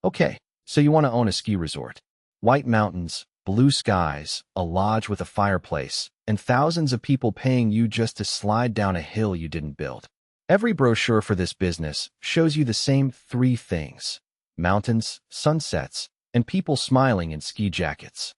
Okay, so you want to own a ski resort. White mountains, blue skies, a lodge with a fireplace, and thousands of people paying you just to slide down a hill you didn't build. Every brochure for this business shows you the same three things: mountains, sunsets, and people smiling in ski jackets.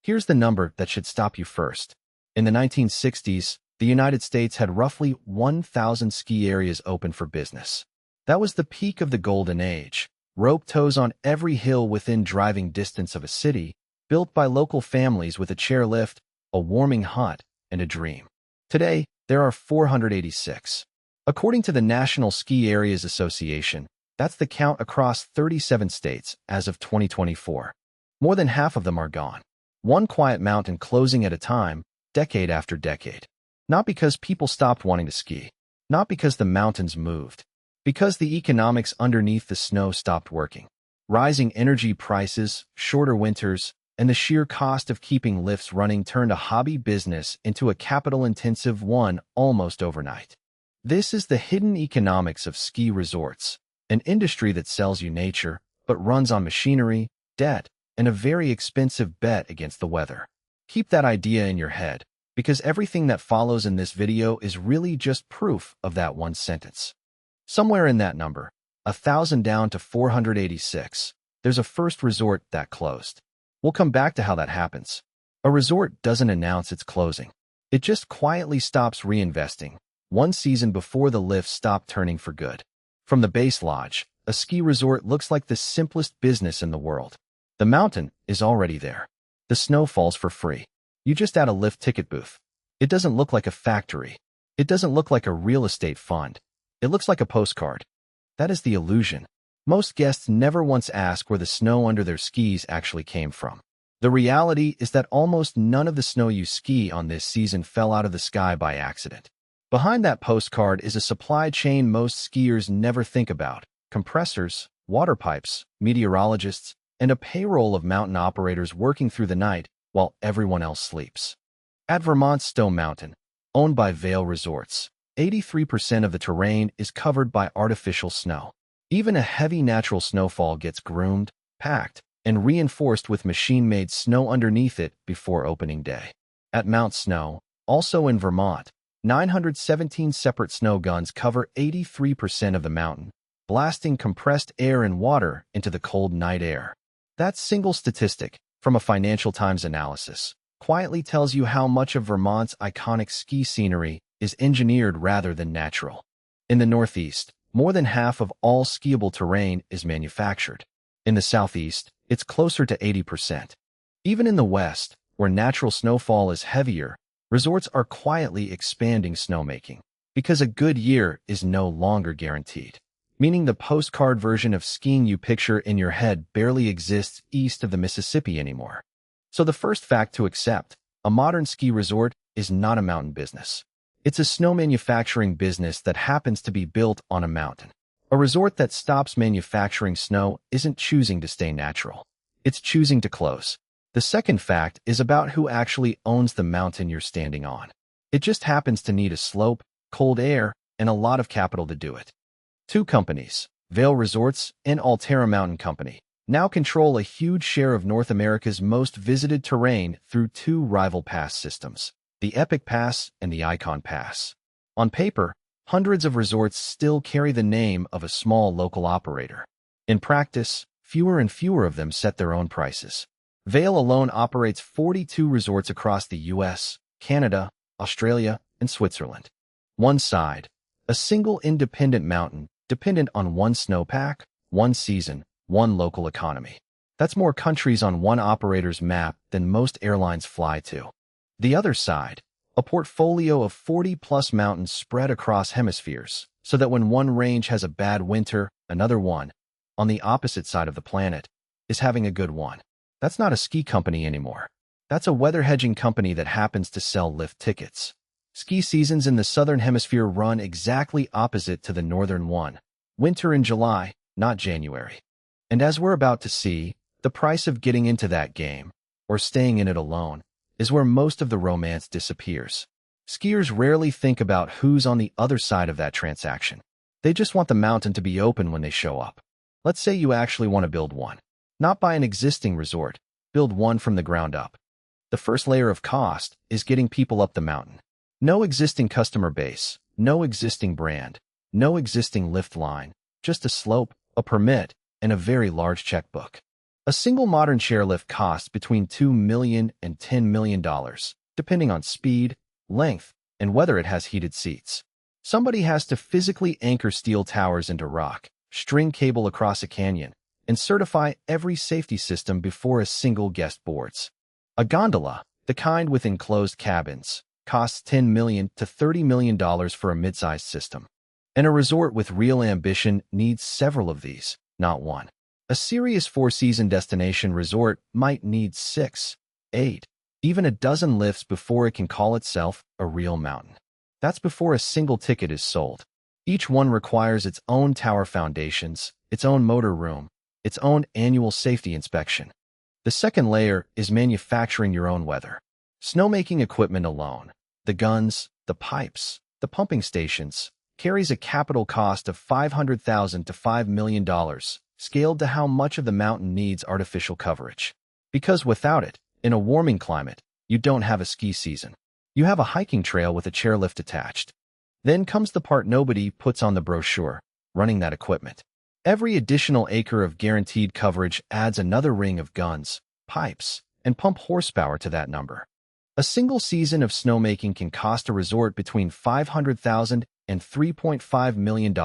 Here's the number that should stop you first. In the 1960s, the United States had roughly 1,000 ski areas open for business. That was the peak of the golden age. Rope tows on every hill within driving distance of a city, built by local families with a chairlift, a warming hut, and a dream. Today, there are 486. According to the National Ski Areas Association, that's the count across 37 states as of 2024. More than half of them are gone. One quiet mountain closing at a time, decade after decade. Not because people stopped wanting to ski. Not because the mountains moved. Because the economics underneath the snow stopped working. Rising energy prices, shorter winters, and the sheer cost of keeping lifts running turned a hobby business into a capital-intensive one almost overnight. This is the hidden economics of ski resorts, an industry that sells you nature, but runs on machinery, debt, and a very expensive bet against the weather. Keep that idea in your head, because everything that follows in this video is really just proof of that one sentence. Somewhere in that number, 1,000 down to 486, there's a first resort that closed. We'll come back to how that happens. A resort doesn't announce it's closing. It just quietly stops reinvesting, one season before the lifts stop turning for good. From the base lodge, a ski resort looks like the simplest business in the world. The mountain is already there. The snow falls for free. You just add a lift ticket booth. It doesn't look like a factory. It doesn't look like a real estate fund. It looks like a postcard. That is the illusion. Most guests never once ask where the snow under their skis actually came from. The reality is that almost none of the snow you ski on this season fell out of the sky by accident. Behind that postcard is a supply chain most skiers never think about: compressors, water pipes, meteorologists, and a payroll of mountain operators working through the night while everyone else sleeps. At Vermont's Stone Mountain, owned by Vail Resorts, 83% of the terrain is covered by artificial snow. Even a heavy natural snowfall gets groomed, packed, and reinforced with machine-made snow underneath it before opening day. At Mount Snow, also in Vermont, 917 separate snow guns cover 83% of the mountain, blasting compressed air and water into the cold night air. That single statistic, from a Financial Times analysis, quietly tells you how much of Vermont's iconic ski scenery is engineered rather than natural. In the Northeast, more than half of all skiable terrain is manufactured. In the Southeast, it's closer to 80%. Even in the West, where natural snowfall is heavier, resorts are quietly expanding snowmaking, because a good year is no longer guaranteed. Meaning the postcard version of skiing you picture in your head barely exists east of the Mississippi anymore. So the first fact to accept: a modern ski resort is not a mountain business. It's a snow manufacturing business that happens to be built on a mountain. A resort that stops manufacturing snow isn't choosing to stay natural. It's choosing to close. The second fact is about who actually owns the mountain you're standing on. It just happens to need a slope, cold air, and a lot of capital to do it. Two companies, Vail Resorts and Alterra Mountain Company, now control a huge share of North America's most visited terrain through two rival pass systems: the Epic Pass and the Icon Pass. On paper, hundreds of resorts still carry the name of a small local operator. In practice, fewer and fewer of them set their own prices. Vail alone operates 42 resorts across the US, Canada, Australia, and Switzerland. One side, a single independent mountain dependent on one snowpack, one season, one local economy. That's more countries on one operator's map than most airlines fly to. The other side, a portfolio of 40-plus mountains spread across hemispheres, so that when one range has a bad winter, another one, on the opposite side of the planet, is having a good one. That's not a ski company anymore. That's a weather hedging company that happens to sell lift tickets. Ski seasons in the southern hemisphere run exactly opposite to the northern one. Winter in July, not January. And as we're about to see, the price of getting into that game, or staying in it alone, is where most of the romance disappears. Skiers rarely think about who's on the other side of that transaction. They just want the mountain to be open when they show up. Let's say you actually want to build one. Not buy an existing resort, build one from the ground up. The first layer of cost is getting people up the mountain. No existing customer base, no existing brand, no existing lift line, just a slope, a permit, and a very large checkbook. A single modern chairlift costs between $2 million and $10 million, depending on speed, length, and whether it has heated seats. Somebody has to physically anchor steel towers into rock, string cable across a canyon, and certify every safety system before a single guest boards. A gondola, the kind with enclosed cabins, costs $10 million to $30 million for a mid-sized system. And a resort with real ambition needs several of these, not one. A serious four-season destination resort might need 6, 8, even a dozen lifts before it can call itself a real mountain. That's before a single ticket is sold. Each one requires its own tower foundations, its own motor room, its own annual safety inspection. The second layer is manufacturing your own weather. Snowmaking equipment alone, the guns, the pipes, the pumping stations, carries a capital cost of $500,000 to $5 million, scaled to how much of the mountain needs artificial coverage. Because without it, in a warming climate, you don't have a ski season. You have a hiking trail with a chairlift attached. Then comes the part nobody puts on the brochure, running that equipment. Every additional acre of guaranteed coverage adds another ring of guns, pipes, and pump horsepower to that number. A single season of snowmaking can cost a resort between $500,000 and $3.5 million,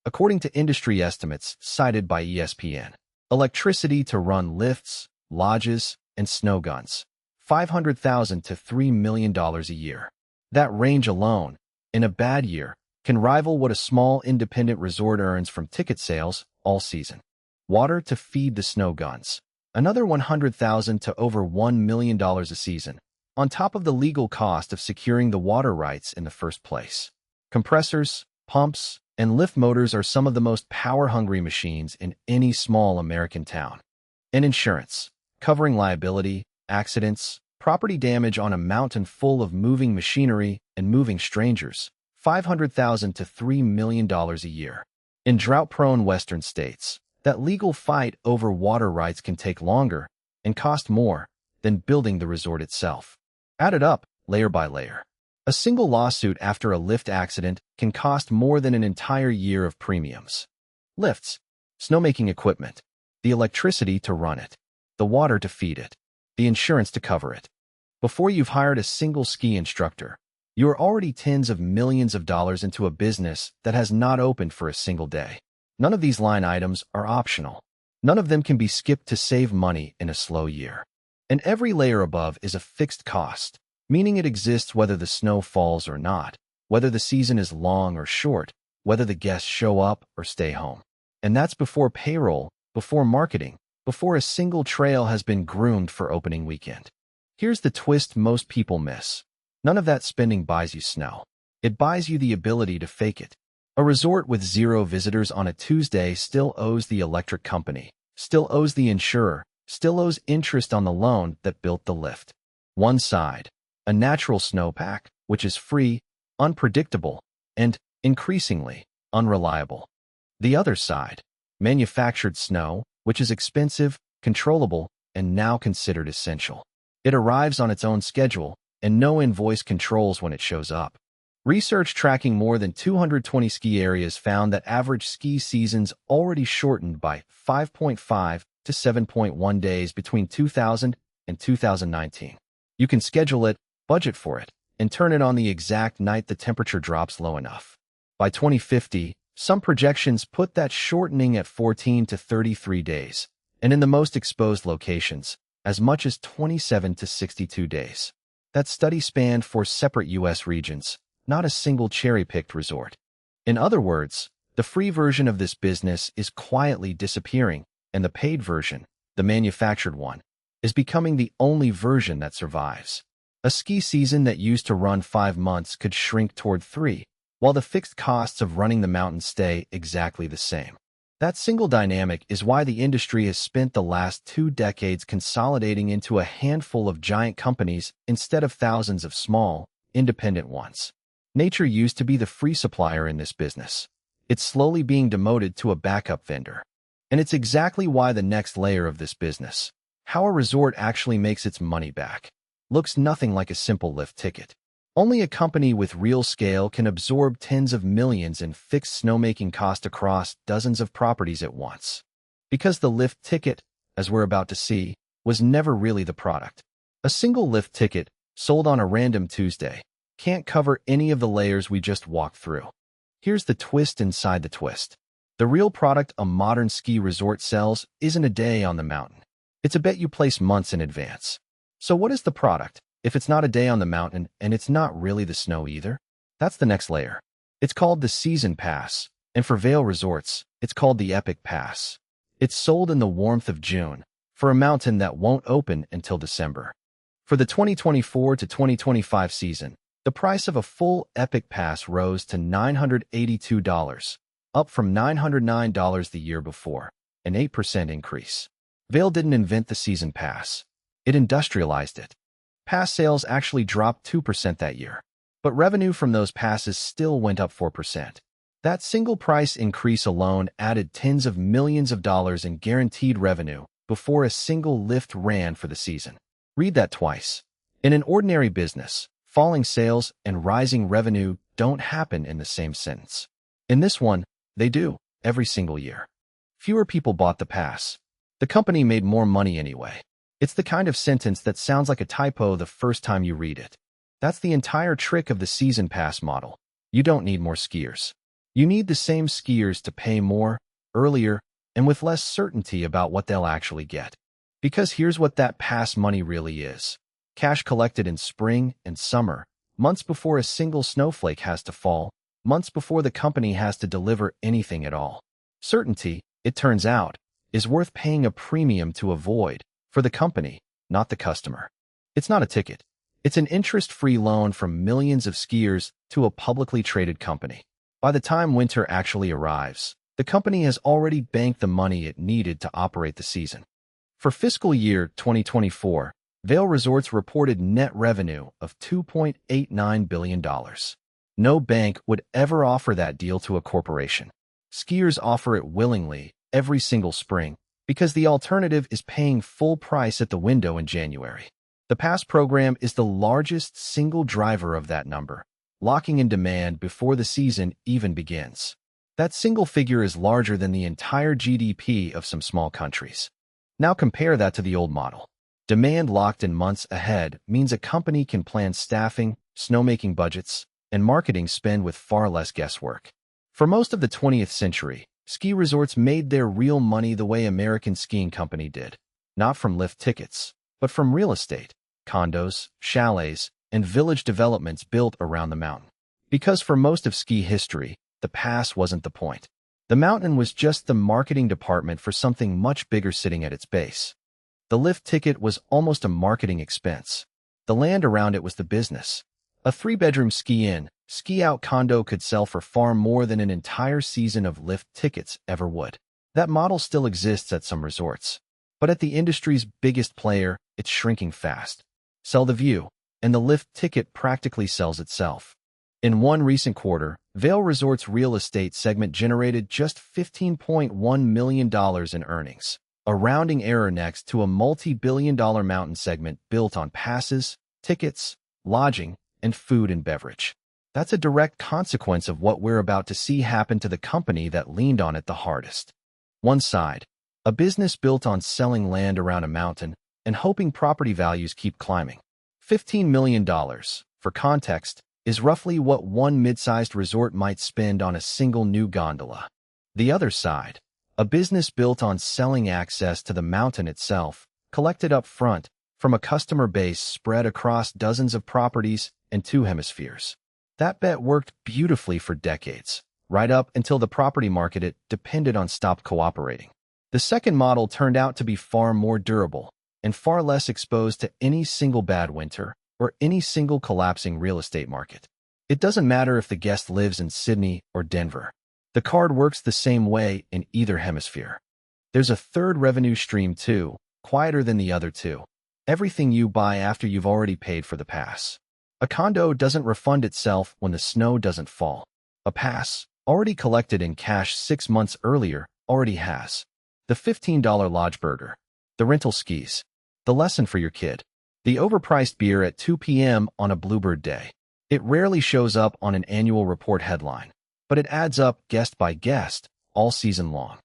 according to industry estimates cited by ESPN. Electricity to run lifts, lodges, and snow guns, $500,000 to $3 million a year. That range alone, in a bad year, can rival what a small independent resort earns from ticket sales all season. Water to feed the snow guns, another $100,000 to over $1 million a season, on top of the legal cost of securing the water rights in the first place. Compressors, pumps, and lift motors are some of the most power-hungry machines in any small American town. And insurance, covering liability, accidents, property damage on a mountain full of moving machinery and moving strangers, $500,000 to $3 million a year. In drought-prone western states, that legal fight over water rights can take longer and cost more than building the resort itself. Added up, layer by layer. A single lawsuit after a lift accident can cost more than an entire year of premiums. Lifts, snowmaking equipment, the electricity to run it, the water to feed it, the insurance to cover it. Before you've hired a single ski instructor, you are already tens of millions of dollars into a business that has not opened for a single day. None of these line items are optional. None of them can be skipped to save money in a slow year. And every layer above is a fixed cost, meaning it exists whether the snow falls or not, whether the season is long or short, whether the guests show up or stay home. And that's before payroll, before marketing, before a single trail has been groomed for opening weekend. Here's the twist most people miss. None of that spending buys you snow. It buys you the ability to fake it. A resort with 0 visitors on a Tuesday still owes the electric company, still owes the insurer, still owes interest on the loan that built the lift. One side, a natural snowpack, which is free, unpredictable, and, increasingly, unreliable. The other side, manufactured snow, which is expensive, controllable, and now considered essential. It arrives on its own schedule, and no invoice controls when it shows up. Research tracking more than 220 ski areas found that average ski seasons already shortened by 5.5 to 7.1 days between 2000 and 2019. You can schedule it, budget for it, and turn it on the exact night the temperature drops low enough. By 2050, some projections put that shortening at 14 to 33 days, and in the most exposed locations, as much as 27 to 62 days. That study spanned 4 separate U.S. regions, not a single cherry-picked resort. In other words, the free version of this business is quietly disappearing, and the paid version, the manufactured one, is becoming the only version that survives. A ski season that used to run 5 months could shrink toward 3, while the fixed costs of running the mountain stay exactly the same. That single dynamic is why the industry has spent the last 2 decades consolidating into a handful of giant companies instead of thousands of small, independent ones. Nature used to be the free supplier in this business. It's slowly being demoted to a backup vendor. And it's exactly why the next layer of this business, how a resort actually makes its money back, looks nothing like a simple lift ticket. Only a company with real scale can absorb tens of millions in fixed snowmaking cost across dozens of properties at once. Because the lift ticket, as we're about to see, was never really the product. A single lift ticket, sold on a random Tuesday, can't cover any of the layers we just walked through. Here's the twist inside the twist. The real product a modern ski resort sells isn't a day on the mountain. It's a bet you place months in advance. So what is the product, if it's not a day on the mountain and it's not really the snow either? That's the next layer. It's called the Season Pass, and for Vail Resorts, it's called the Epic Pass. It's sold in the warmth of June, for a mountain that won't open until December. For the 2024 to 2025 season, the price of a full Epic Pass rose to $982, up from $909 the year before, an 8% increase. Vail didn't invent the Season Pass. It industrialized it. Pass sales actually dropped 2% that year, but revenue from those passes still went up 4%. That single price increase alone added tens of millions of dollars in guaranteed revenue before a single lift ran for the season. Read that twice. In an ordinary business, falling sales and rising revenue don't happen in the same sentence. In this one, they do, every single year. Fewer people bought the pass. The company made more money anyway. It's the kind of sentence that sounds like a typo the first time you read it. That's the entire trick of the Season Pass model. You don't need more skiers. You need the same skiers to pay more, earlier, and with less certainty about what they'll actually get. Because here's what that pass money really is. Cash collected in spring and summer, months before a single snowflake has to fall, months before the company has to deliver anything at all. Certainty, it turns out, is worth paying a premium to avoid, for the company, not the customer. It's not a ticket. It's an interest-free loan from millions of skiers to a publicly traded company. By the time winter actually arrives, the company has already banked the money it needed to operate the season. For fiscal year 2024, Vail Resorts reported net revenue of $2.89 billion. No bank would ever offer that deal to a corporation. Skiers offer it willingly every single spring because the alternative is paying full price at the window in January. The pass program is the largest single driver of that number, locking in demand before the season even begins. That single figure is larger than the entire GDP of some small countries. Now compare that to the old model. Demand locked in months ahead means a company can plan staffing, snowmaking budgets, and marketing spend with far less guesswork. For most of the 20th century, ski resorts made their real money the way American Skiing Company did, not from lift tickets, but from real estate, condos, chalets, and village developments built around the mountain. Because for most of ski history, the pass wasn't the point. The mountain was just the marketing department for something much bigger sitting at its base. The lift ticket was almost a marketing expense. The land around it was the business. A 3-bedroom ski-in, ski-out condo could sell for far more than an entire season of lift tickets ever would. That model still exists at some resorts. But at the industry's biggest player, it's shrinking fast. Sell the view, and the lift ticket practically sells itself. In one recent quarter, Vail Resorts' real estate segment generated just $15.1 million in earnings, a rounding error next to a multi-billion-dollar mountain segment built on passes, tickets, lodging, and food and beverage. That's a direct consequence of what we're about to see happen to the company that leaned on it the hardest. One side, a business built on selling land around a mountain and hoping property values keep climbing. $15 million, for context, is roughly what one mid-sized resort might spend on a single new gondola. The other side, a business built on selling access to the mountain itself, collected up front from a customer base spread across dozens of properties and 2 hemispheres. That bet worked beautifully for decades, right up until the property market it depended on stopped cooperating. The second model turned out to be far more durable and far less exposed to any single bad winter or any single collapsing real estate market. It doesn't matter if the guest lives in Sydney or Denver. The card works the same way in either hemisphere. There's a third revenue stream too, quieter than the other two. Everything you buy after you've already paid for the pass. A condo doesn't refund itself when the snow doesn't fall. A pass, already collected in cash 6 months earlier, already has. The $15 lodge burger. The rental skis. The lesson for your kid. The overpriced beer at 2 p.m. on a Bluebird day. It rarely shows up on an annual report headline, but it adds up guest by guest all season long.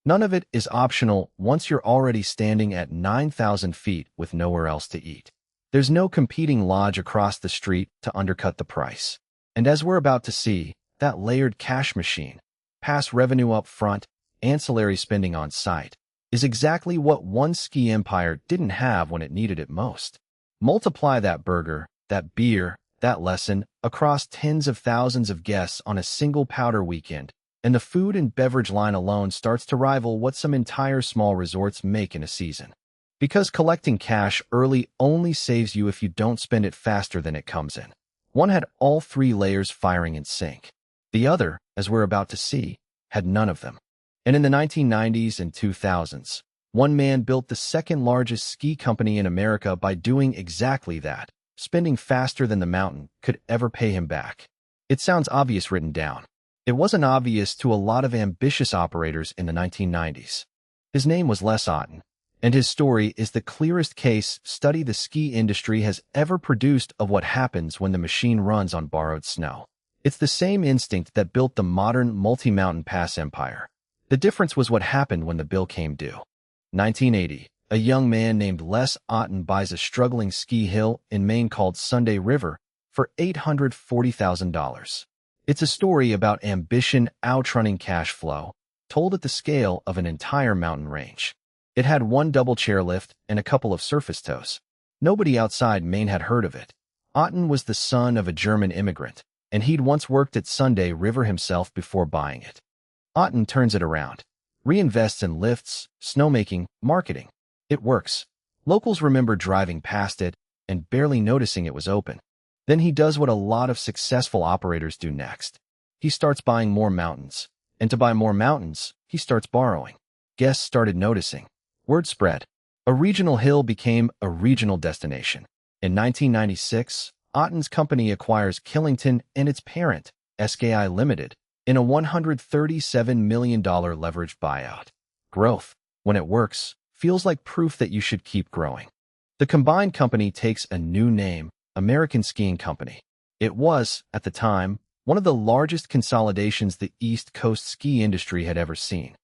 None of it is optional once you're already standing at 9,000 feet with nowhere else to eat. There's no competing lodge across the street to undercut the price. And as we're about to see, that layered cash machine, pass revenue up front, ancillary spending on site, is exactly what one ski empire didn't have when it needed it most. Multiply that burger, that beer, that lesson across tens of thousands of guests on a single powder weekend, and the food and beverage line alone starts to rival what some entire small resorts make in a season. Because collecting cash early only saves you if you don't spend it faster than it comes in. One had all three layers firing in sync. The other, as we're about to see, had none of them. And in the 1990s and 2000s, one man built the second largest ski company in America by doing exactly that, spending faster than the mountain could ever pay him back. It sounds obvious written down. It wasn't obvious to a lot of ambitious operators in the 1990s. His name was Les Otten, and his story is the clearest case study the ski industry has ever produced of what happens when the machine runs on borrowed snow. It's the same instinct that built the modern multi-mountain pass empire. The difference was what happened when the bill came due. 1980, a young man named Les Otten buys a struggling ski hill in Maine called Sunday River for $840,000. It's a story about ambition outrunning cash flow, told at the scale of an entire mountain range. It had one double chairlift and a couple of surface tows. Nobody outside Maine had heard of it. Otten was the son of a German immigrant, and he'd once worked at Sunday River himself before buying it. Otten turns it around, reinvests in lifts, snowmaking, marketing. It works. Locals remember driving past it and barely noticing it was open. Then he does what a lot of successful operators do next. He starts buying more mountains. And to buy more mountains, he starts borrowing. Guests started noticing. Word spread. A regional hill became a regional destination. In 1996, Otten's company acquires Killington and its parent, SKI Limited, in a $137 million leveraged buyout. Growth, when it works, feels like proof that you should keep growing. The combined company takes a new name, American Skiing Company. It was, at the time, one of the largest consolidations the East Coast ski industry had ever seen.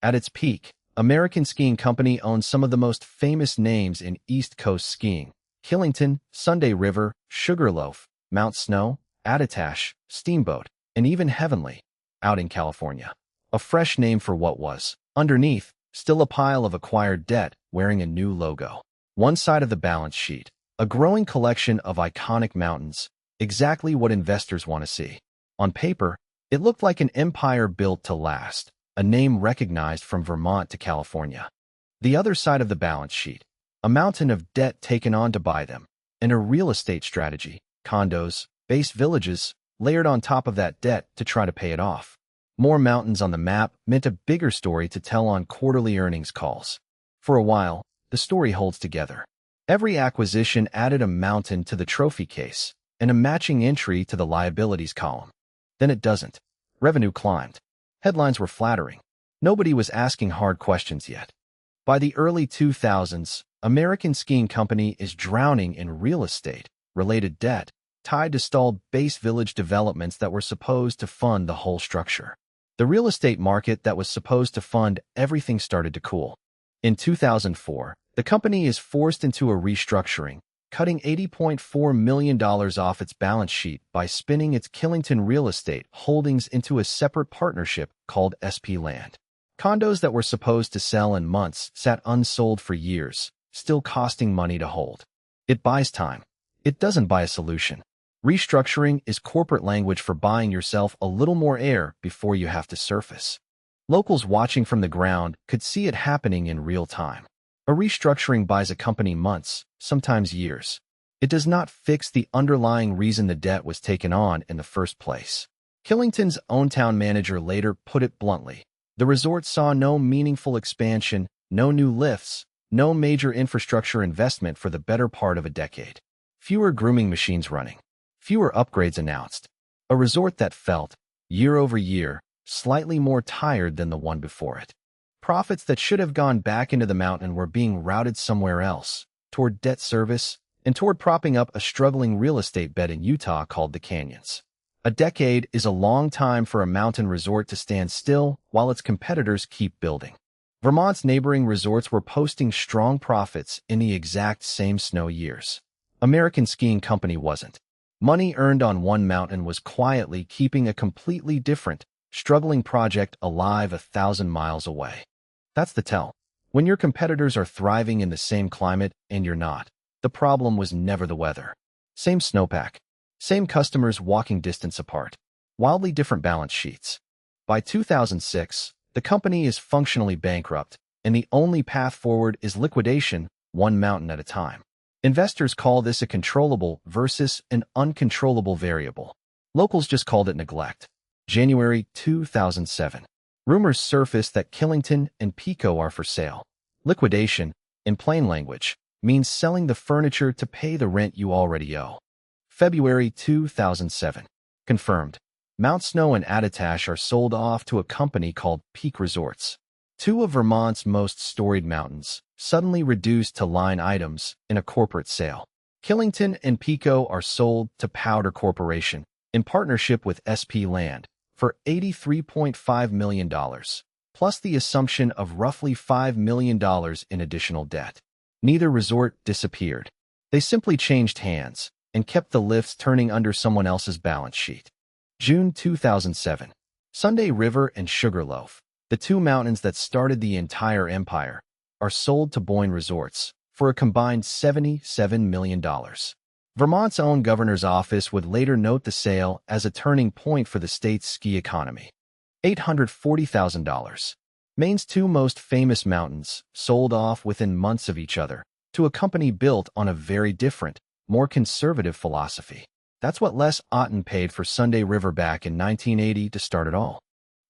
At its peak, American Skiing Company owned some of the most famous names in East Coast skiing: Killington, Sunday River, Sugarloaf, Mount Snow, Attitash, Steamboat, and even Heavenly, out in California. A fresh name for what was, underneath, still a pile of acquired debt wearing a new logo. One side of the balance sheet, a growing collection of iconic mountains, exactly what investors want to see. On paper, it looked like an empire built to last, a name recognized from Vermont to California. The other side of the balance sheet, a mountain of debt taken on to buy them, and a real estate strategy, condos, base villages, layered on top of that debt to try to pay it off. More mountains on the map meant a bigger story to tell on quarterly earnings calls. For a while, the story holds together. Every acquisition added a mountain to the trophy case and a matching entry to the liabilities column. Then it doesn't. Revenue climbed. Headlines were flattering. Nobody was asking hard questions yet. By the early 2000s, American Skiing Company is drowning in real estate-related debt tied to stalled base village developments that were supposed to fund the whole structure. The real estate market that was supposed to fund everything started to cool. In 2004, the company is forced into a restructuring, cutting $80.4 million off its balance sheet by spinning its Killington real estate holdings into a separate partnership called SP Land. Condos that were supposed to sell in months sat unsold for years, still costing money to hold. It buys time. It doesn't buy a solution. Restructuring is corporate language for buying yourself a little more air before you have to surface. Locals watching from the ground could see it happening in real time. A restructuring buys a company months, sometimes years. It does not fix the underlying reason the debt was taken on in the first place. Killington's own town manager later put it bluntly. The resort saw no meaningful expansion, no new lifts, no major infrastructure investment for the better part of a decade. Fewer grooming machines running. Fewer upgrades announced. A resort that felt, year over year, slightly more tired than the one before it. Profits that should have gone back into the mountain were being routed somewhere else, toward debt service and toward propping up a struggling real estate bed in Utah called the Canyons. A decade is a long time for a mountain resort to stand still while its competitors keep building. Vermont's neighboring resorts were posting strong profits in the exact same snow years. American Skiing Company wasn't. Money earned on one mountain was quietly keeping a completely different, struggling project alive 1,000 miles away. That's the tell. When your competitors are thriving in the same climate and you're not, the problem was never the weather. Same snowpack. Same customers walking distance apart. Wildly different balance sheets. By 2006, the company is functionally bankrupt, and the only path forward is liquidation, one mountain at a time. Investors call this a controllable versus an uncontrollable variable. Locals just called it neglect. January 2007. Rumors surfaced that Killington and Pico are for sale. Liquidation, in plain language, means selling the furniture to pay the rent you already owe. February 2007. Confirmed. Mount Snow and Attitash are sold off to a company called Peak Resorts. Two of Vermont's most storied mountains, suddenly reduced to line items in a corporate sale. Killington and Pico are sold to Powder Corporation, in partnership with SP Land, for $83.5 million, plus the assumption of roughly $5 million in additional debt. Neither resort disappeared. They simply changed hands and kept the lifts turning under someone else's balance sheet. June 2007. Sunday River and Sugarloaf, the two mountains that started the entire empire, are sold to Boyne Resorts for a combined $77 million. Vermont's own governor's office would later note the sale as a turning point for the state's ski economy. $840,000. Maine's two most famous mountains sold off within months of each other to a company built on a very different, more conservative philosophy. That's what Les Otten paid for Sunday River back in 1980 to start it all.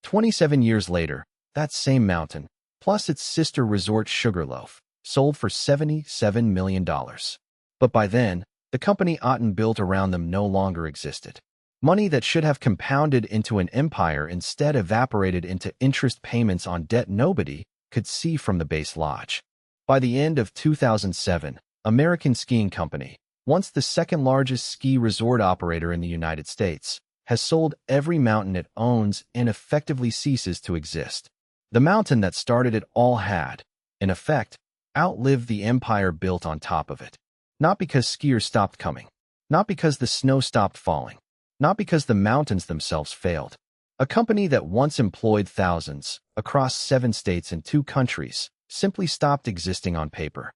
27 years later, that same mountain, plus its sister resort Sugarloaf, sold for $77 million. But by then, the company Otten built around them no longer existed. Money that should have compounded into an empire instead evaporated into interest payments on debt nobody could see from the base lodge. By the end of 2007, American Skiing Company, once the second-largest ski resort operator in the United States, has sold every mountain it owns and effectively ceases to exist. The mountain that started it all had, in effect, outlived the empire built on top of it. Not because skiers stopped coming. Not because the snow stopped falling. Not because the mountains themselves failed. A company that once employed thousands, across 7 states and 2 countries, simply stopped existing on paper.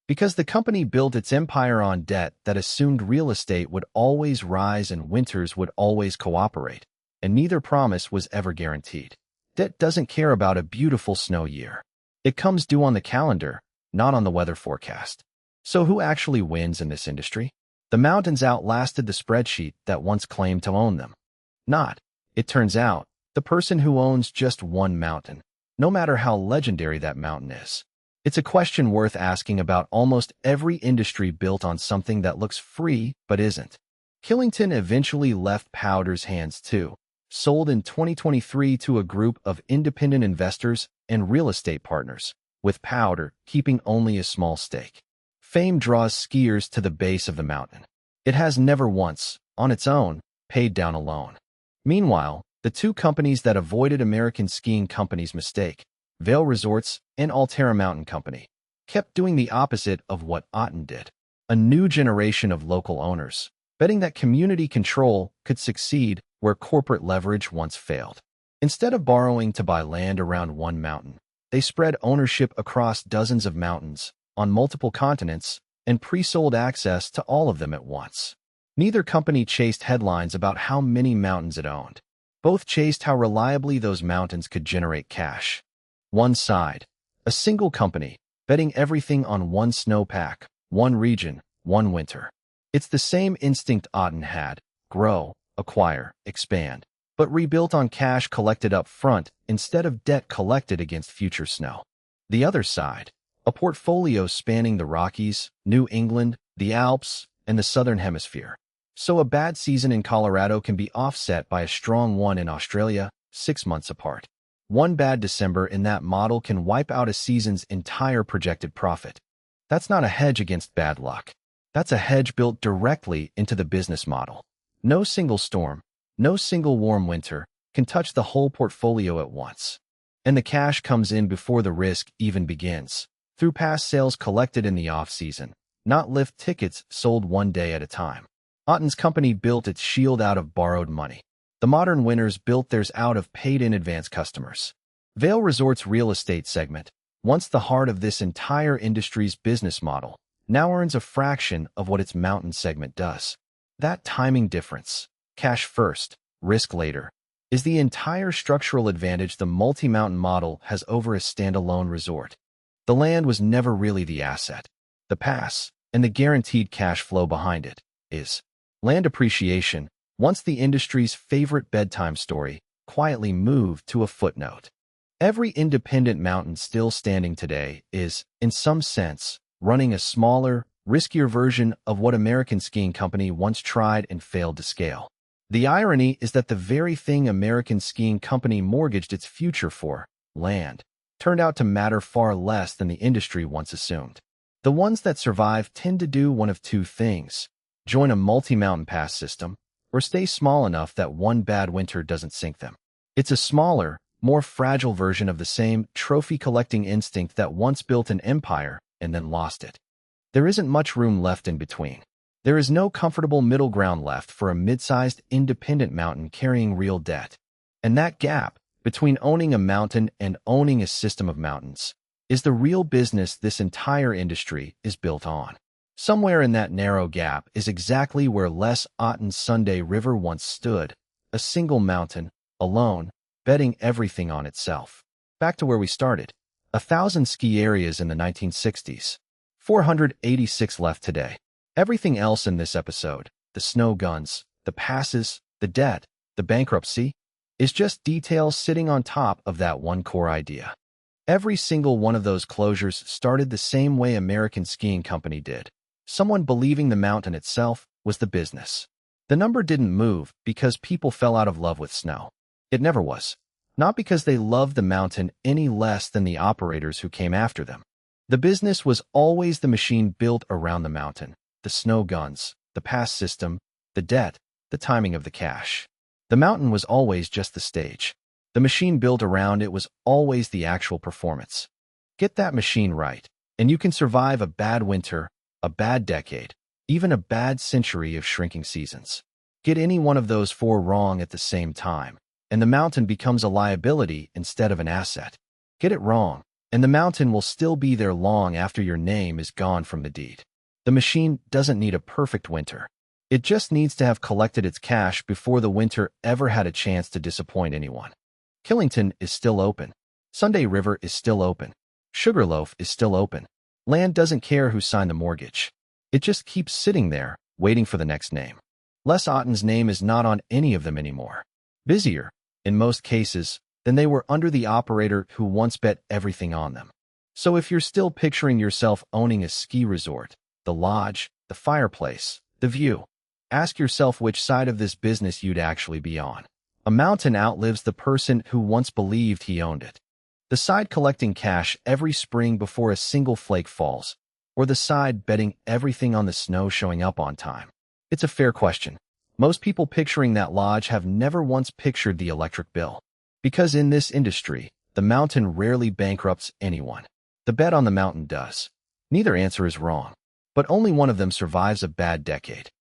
Because the company built its empire on debt that assumed real estate would always rise and winters would always cooperate, and neither promise was ever guaranteed. Debt doesn't care about a beautiful snow year. It comes due on the calendar, not on the weather forecast. So who actually wins in this industry? The mountains outlasted the spreadsheet that once claimed to own them. Not, it turns out, the person who owns just one mountain, no matter how legendary that mountain is. It's a question worth asking about almost every industry built on something that looks free but isn't. Killington eventually left Powder's hands too, sold in 2023 to a group of independent investors and real estate partners, with Powder keeping only a small stake. Fame draws skiers to the base of the mountain. It has never once, on its own, paid down a loan. Meanwhile, the two companies that avoided American Skiing Company's mistake, Vail Resorts and Alterra Mountain Company, kept doing the opposite of what Otten did. A new generation of local owners, betting that community control could succeed where corporate leverage once failed. Instead of borrowing to buy land around one mountain, they spread ownership across dozens of mountains, on multiple continents, and pre-sold access to all of them at once. Neither company chased headlines about how many mountains it owned. Both chased how reliably those mountains could generate cash. One side, a single company, betting everything on one snowpack, one region, one winter. It's the same instinct Otten had: grow, acquire, expand, but rebuilt on cash collected up front instead of debt collected against future snow. The other side, a portfolio spanning the Rockies, New England, the Alps, and the Southern Hemisphere. So a bad season in Colorado can be offset by a strong one in Australia, 6 months apart. One bad December in that model can wipe out a season's entire projected profit. That's not a hedge against bad luck. That's a hedge built directly into the business model. No single storm, no single warm winter can touch the whole portfolio at once. And the cash comes in before the risk even begins, through past sales collected in the off-season, not lift tickets sold one day at a time. Otten's company built its shield out of borrowed money. The modern winners built theirs out of paid-in-advance customers. Vail Resorts' real estate segment, once the heart of this entire industry's business model, now earns a fraction of what its mountain segment does. That timing difference, cash first, risk later, is the entire structural advantage the multi-mountain model has over a standalone resort. The land was never really the asset. The pass, and the guaranteed cash flow behind it, is. Land appreciation, once the industry's favorite bedtime story, quietly moved to a footnote. Every independent mountain still standing today is, in some sense, running a smaller, riskier version of what American Skiing Company once tried and failed to scale. The irony is that the very thing American Skiing Company mortgaged its future for, land, turned out to matter far less than the industry once assumed. The ones that survive tend to do one of two things: join a multi-mountain pass system, or stay small enough that one bad winter doesn't sink them. It's a smaller, more fragile version of the same trophy-collecting instinct that once built an empire and then lost it. There isn't much room left in between. There is no comfortable middle ground left for a mid-sized independent mountain carrying real debt. And that gap, between owning a mountain and owning a system of mountains, is the real business this entire industry is built on. Somewhere in that narrow gap is exactly where Les Otten's Sunday River once stood, a single mountain, alone, betting everything on itself. Back to where we started. 1,000 ski areas in the 1960s. 486 left today. Everything else in this episode, the snow guns, the passes, the debt, the bankruptcy, is just details sitting on top of that one core idea. Every single one of those closures started the same way American Skiing Company did. Someone believing the mountain itself was the business. The number didn't move because people fell out of love with snow. It never was. Not because they loved the mountain any less than the operators who came after them. The business was always the machine built around the mountain, the snow guns, the pass system, the debt, the timing of the cash. The mountain was always just the stage. The machine built around it was always the actual performance. Get that machine right, and you can survive a bad winter, a bad decade, even a bad century of shrinking seasons. Get any one of those four wrong at the same time, and the mountain becomes a liability instead of an asset. Get it wrong, and the mountain will still be there long after your name is gone from the deed. The machine doesn't need a perfect winter. It just needs to have collected its cash before the winter ever had a chance to disappoint anyone. Killington is still open. Sunday River is still open. Sugarloaf is still open. Land doesn't care who signed the mortgage. It just keeps sitting there, waiting for the next name. Les Otten's name is not on any of them anymore. Busier, in most cases, than they were under the operator who once bet everything on them. So if you're still picturing yourself owning a ski resort, the lodge, the fireplace, the view, ask yourself which side of this business you'd actually be on. A mountain outlives the person who once believed he owned it. The side collecting cash every spring before a single flake falls, or the side betting everything on the snow showing up on time. It's a fair question. Most people picturing that lodge have never once pictured the electric bill. Because in this industry, the mountain rarely bankrupts anyone. The bet on the mountain does. Neither answer is wrong. But only one of them survives a bad decade.